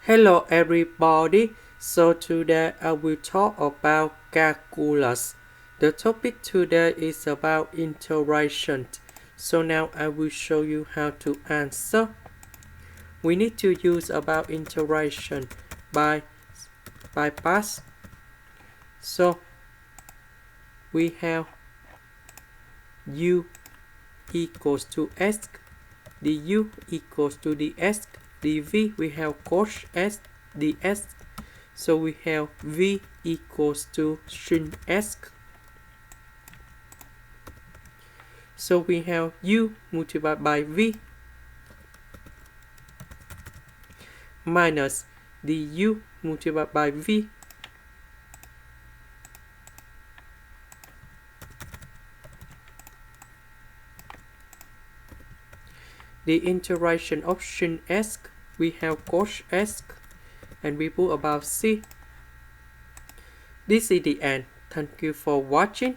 Hello everybody, so today I will talk about calculus. The topic today is about integration. So now I will show you how to answer. We need to use about integration by pass. So we have u equals to s, du equals to ds, dv we have coshx ds, so we have v equals to sin s. So we have u multiplied by v minus du multiplied by v the integration of sin s, we have cos s, and we put about c. This is the end. Thank you for watching.